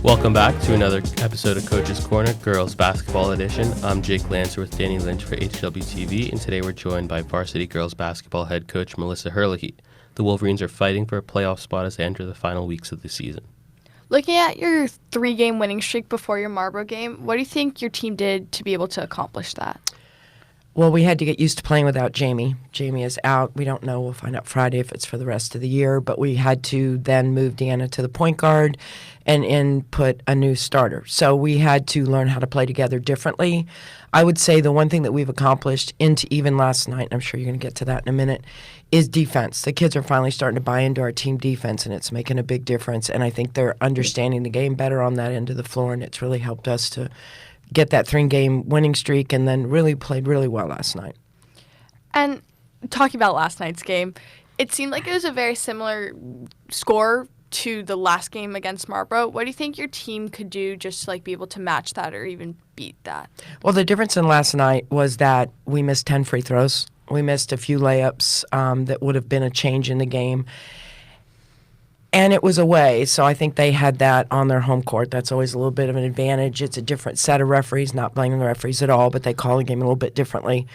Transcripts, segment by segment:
Welcome back to another episode of Coach's Corner, Girls Basketball Edition. I'm Jake Lancer with Danny Lynch for HWTV, and today we're joined by varsity girls basketball head coach Melissa Hearlihy. The Wolverines are fighting for a playoff spot as they enter the final weeks of the season. Looking at your 3-game winning streak before your Marlboro game, what do you think your team did to be able to accomplish that? Well, we had to get used to playing without Jamie. Jamie is out. We don't know. We'll find out Friday if it's for the rest of the year. But we had to then move Deanna to the point guard and input a new starter. So we had to learn how to play together differently. I would say the one thing that we've accomplished into even last night, and I'm sure you're going to get to that in a minute, is defense. The kids are finally starting to buy into our team defense, and it's making a big difference. And I think they're understanding the game better on that end of the floor, and it's really helped us to get that 3-game winning streak, and then really played really well last night. And talking about last night's game, it seemed like it was a very similar score to the last game against Marlboro. What do you think your team could do just to be able to match that or even beat that? Well, the difference in last night was that we missed 10 free throws. We missed a few layups that would have been a change in the game. And it was away, so I think they had that on their home court. That's always a little bit of an advantage. It's a different set of referees, not blaming the referees at all, but they call the game a little bit differently.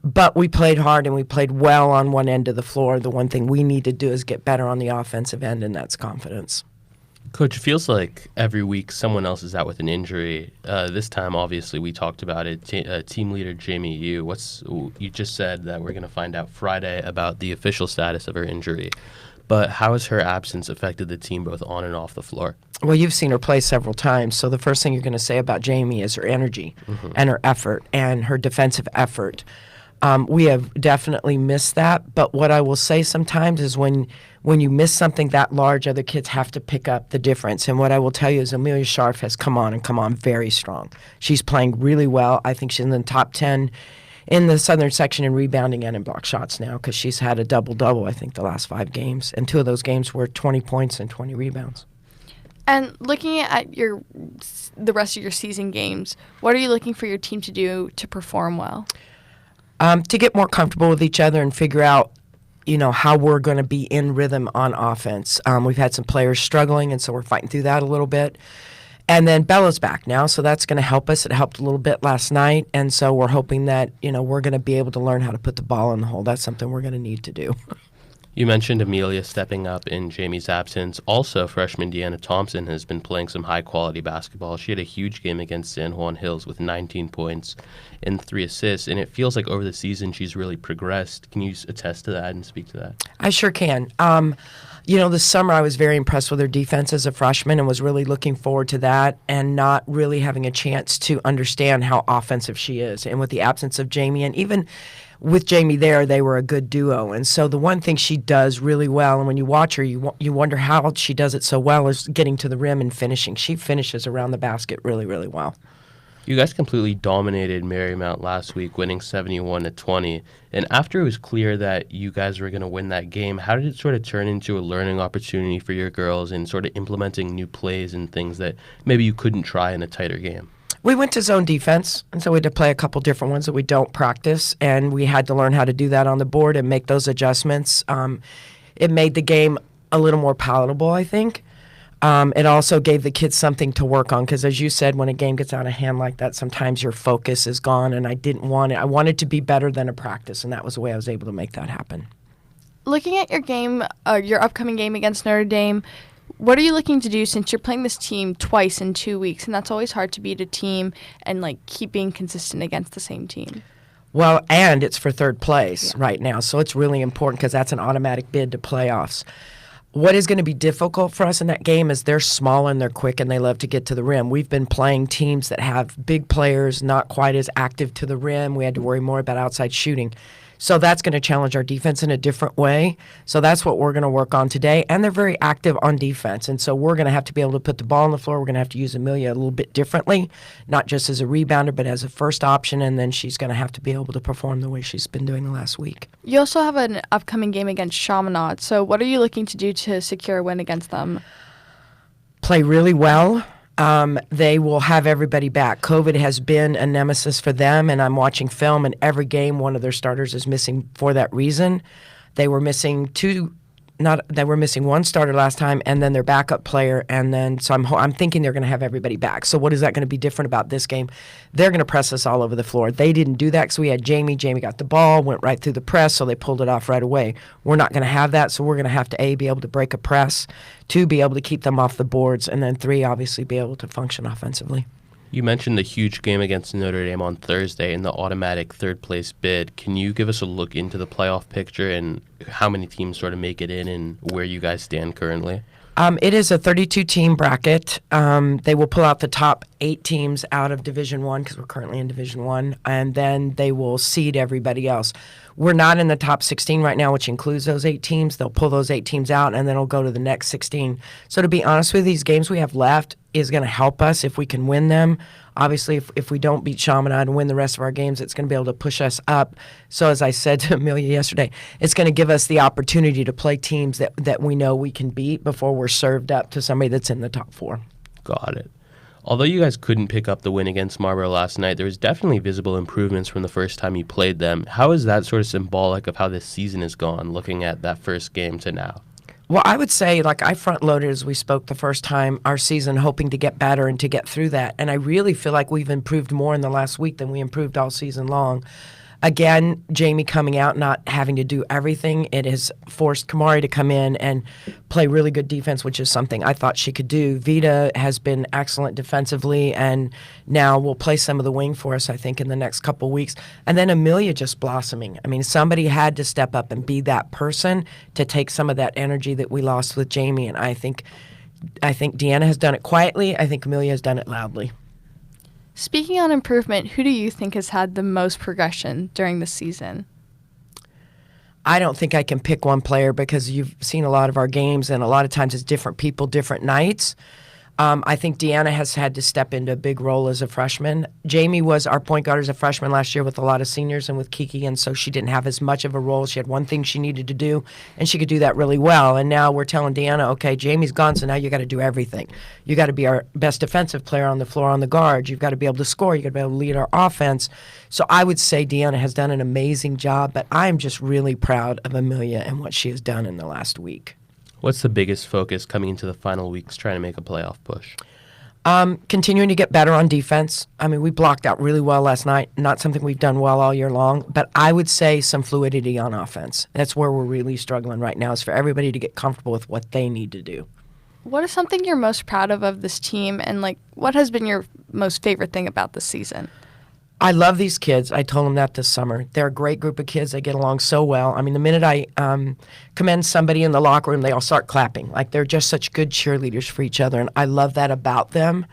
But we played hard and we played well on one end of the floor. The one thing we need to do is get better on the offensive end, and that's confidence. Coach, it feels like every week someone else is out with an injury. This time, obviously, we talked about it. Team leader Jamie Yu, you just said that we're going to find out Friday about the official status of her injury. But how has her absence affected the team both on and off the floor? Well, you've seen her play several times, so the first thing you're going to say about Jamie is her energy and her effort and her defensive effort. We have definitely missed that, but what I will say sometimes is when you miss something that large, other kids have to pick up the difference. And what I will tell you is Amelia Scharf has come on very strong. She's playing really well. I think she's in the top 10 in the southern section in rebounding and in block shots now, because she's had a double-double, I think, the last 5 games. And 2 of those games were 20 points and 20 rebounds. And looking at the rest of your season games, what are you looking for your team to do to perform well? To get more comfortable with each other and figure out, how we're going to be in rhythm on offense. We've had some players struggling, and so we're fighting through that a little bit. And then Bella's back now, so that's going to help us. It helped a little bit last night, and so we're hoping that, we're going to be able to learn how to put the ball in the hole. That's something we're going to need to do. You mentioned Amelia stepping up in Jamie's absence. Also, freshman Deanna Thompson has been playing some high-quality basketball. She had a huge game against San Juan Hills with 19 points and 3 assists, and it feels like over the season she's really progressed. Can you attest to that and speak to that? I sure can. This summer I was very impressed with her defense as a freshman and was really looking forward to that and not really having a chance to understand how offensive she is. And with the absence of Jamie, and even with Jamie there, they were a good duo. And so the one thing she does really well, and when you watch her, you wonder how she does it so well, is getting to the rim and finishing. She finishes around the basket really, really well. You guys completely dominated Marymount last week, winning 71-20. And after it was clear that you guys were going to win that game, how did it sort of turn into a learning opportunity for your girls and sort of implementing new plays and things that maybe you couldn't try in a tighter game? We went to zone defense, and so we had to play a couple different ones that we don't practice, and we had to learn how to do that on the board and make those adjustments. It made the game a little more palatable, I think. It also gave the kids something to work on because, as you said, when a game gets out of hand like that, sometimes your focus is gone, and I didn't want it. I wanted to be better than a practice, and that was the way I was able to make that happen. Looking at your game, your upcoming game against Notre Dame, what are you looking to do since you're playing this team twice in 2 weeks, and that's always hard to beat a team and keep being consistent against the same team? Well, and it's for third place right now, so it's really important because that's an automatic bid to playoffs. What is going to be difficult for us in that game is they're small and they're quick and they love to get to the rim. We've been playing teams that have big players, not quite as active to the rim. We had to worry more about outside shooting. So that's going to challenge our defense in a different way. So that's what we're going to work on today. And they're very active on defense. And so we're going to have to be able to put the ball on the floor. We're going to have to use Amelia a little bit differently, not just as a rebounder, but as a first option. And then she's going to have to be able to perform the way she's been doing the last week. You also have an upcoming game against Chaminade. So what are you looking to do to secure a win against them? Play really well. They will have everybody back. COVID has been a nemesis for them, and I'm watching film, and every game one of their starters is missing for that reason. They were missing two they were missing one starter last time, and then their backup player, and then so I'm thinking they're going to have everybody back. So what is that going to be different about this game? They're going to press us all over the floor. They didn't do that, so we had Jamie. Jamie got the ball, went right through the press, so they pulled it off right away. We're not going to have that, so we're going to have to be able to break a press, 2, be able to keep them off the boards, and then 3, obviously be able to function offensively. You mentioned the huge game against Notre Dame on Thursday in the automatic third-place bid. Can you give us a look into the playoff picture and how many teams sort of make it in and where you guys stand currently? It is a 32-team bracket. They will pull out the top 8 teams out of Division I because we're currently in Division I, and then they will seed everybody else. We're not in the top 16 right now, which includes those 8 teams. They'll pull those 8 teams out, and then it'll go to the next 16. So to be honest with you, these games we have left is going to help us if we can win them. Obviously, if we don't beat Chaminade and win the rest of our games, it's going to be able to push us up. So as I said to Amelia yesterday, it's going to give us the opportunity to play teams that we know we can beat before we're served up to somebody that's in the top 4. Got it. Although you guys couldn't pick up the win against Marlboro last night, there was definitely visible improvements from the first time you played them. How is that sort of symbolic of how this season has gone, looking at that first game to now? Well, I would say, I front-loaded as we spoke the first time our season, hoping to get better and to get through that. And I really feel like we've improved more in the last week than we improved all season long. Again, Jamie coming out, not having to do everything, it has forced Kamari to come in and play really good defense, which is something I thought she could do. Vita has been excellent defensively, and now will play some of the wing for us, I think, in the next couple weeks. And then Amelia just blossoming. I mean, somebody had to step up and be that person to take some of that energy that we lost with Jamie, and I think Deanna has done it quietly. I think Amelia has done it loudly. Speaking on improvement, who do you think has had the most progression during the season? I don't think I can pick one player because you've seen a lot of our games, and a lot of times it's different people, different nights. I think Deanna has had to step into a big role as a freshman. Jamie was our point guard as a freshman last year with a lot of seniors and with Kiki, and so she didn't have as much of a role. She had one thing she needed to do, and she could do that really well. And now we're telling Deanna, okay, Jamie's gone, so now you got to do everything. You got to be our best defensive player on the floor on the guard. You've got to be able to score. You got to be able to lead our offense. So I would say Deanna has done an amazing job, but I'm just really proud of Amelia and what she has done in the last week. What's the biggest focus coming into the final weeks trying to make a playoff push? Continuing to get better on defense. I mean, we blocked out really well last night. Not something we've done well all year long, but I would say some fluidity on offense. That's where we're really struggling right now, is for everybody to get comfortable with what they need to do. What is something you're most proud of this team, and what has been your most favorite thing about this season? I love these kids. I told them that this summer. They're a great group of kids. They get along so well. I mean, the minute I commend somebody in the locker room, they all start clapping. They're just such good cheerleaders for each other, and I love that about them.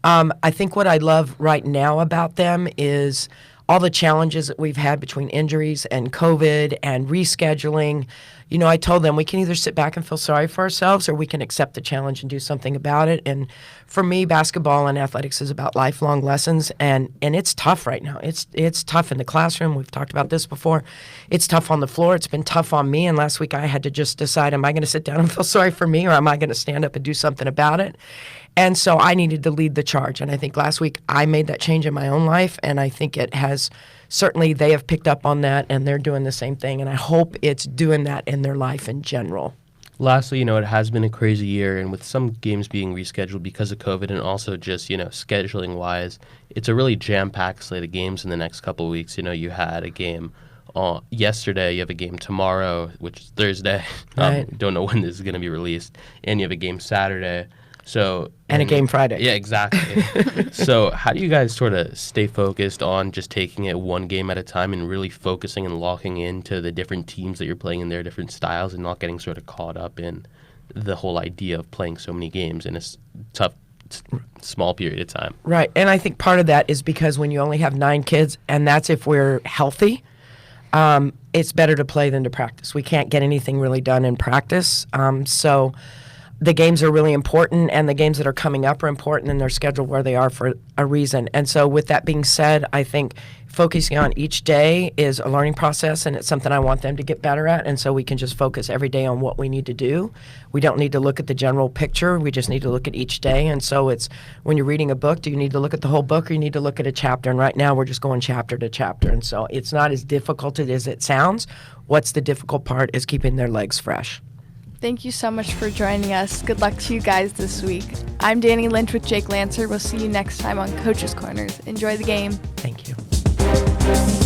I think what I love right now about them is all the challenges that we've had between injuries and COVID and rescheduling. You know, I told them we can either sit back and feel sorry for ourselves, or we can accept the challenge and do something about it. And for me, basketball and athletics is about lifelong lessons, and it's tough right now. It's tough in the classroom. We've talked about this before. It's tough on the floor. It's been tough on me. And last week I had to just decide, am I going to sit down and feel sorry for me, or am I going to stand up and do something about it? And so I needed to lead the charge. And I think last week I made that change in my own life, and I think it has certainly, they have picked up on that, and they're doing the same thing. And I hope it's doing that in their life in general. Lastly, it has been a crazy year, and with some games being rescheduled because of COVID and also just, scheduling-wise, it's a really jam-packed slate of games in the next couple of weeks. You had a game yesterday, you have a game tomorrow, which is Thursday. Right. Don't know when this is going to be released. And you have a game Saturday. And a game Friday. Yeah, exactly. So how do you guys sort of stay focused on just taking it one game at a time and really focusing and locking into the different teams that you're playing in their different styles and not getting sort of caught up in the whole idea of playing so many games in a tough, small period of time? Right. And I think part of that is because when you only have 9 kids, and that's if we're healthy, it's better to play than to practice. We can't get anything really done in practice. So the games are really important, and the games that are coming up are important, and they're scheduled where they are for a reason. And so with that being said, I think focusing on each day is a learning process, and it's something I want them to get better at. And so we can just focus every day on what we need to do. We don't need to look at the general picture. We just need to look at each day. And so it's, when you're reading a book, do you need to look at the whole book, or you need to look at a chapter? And right now we're just going chapter to chapter. And so it's not as difficult as it sounds. What's the difficult part is keeping their legs fresh. Thank you so much for joining us. Good luck to you guys this week. I'm Danny Lynch with Jake Lancer. We'll see you next time on Coach's Corners. Enjoy the game. Thank you.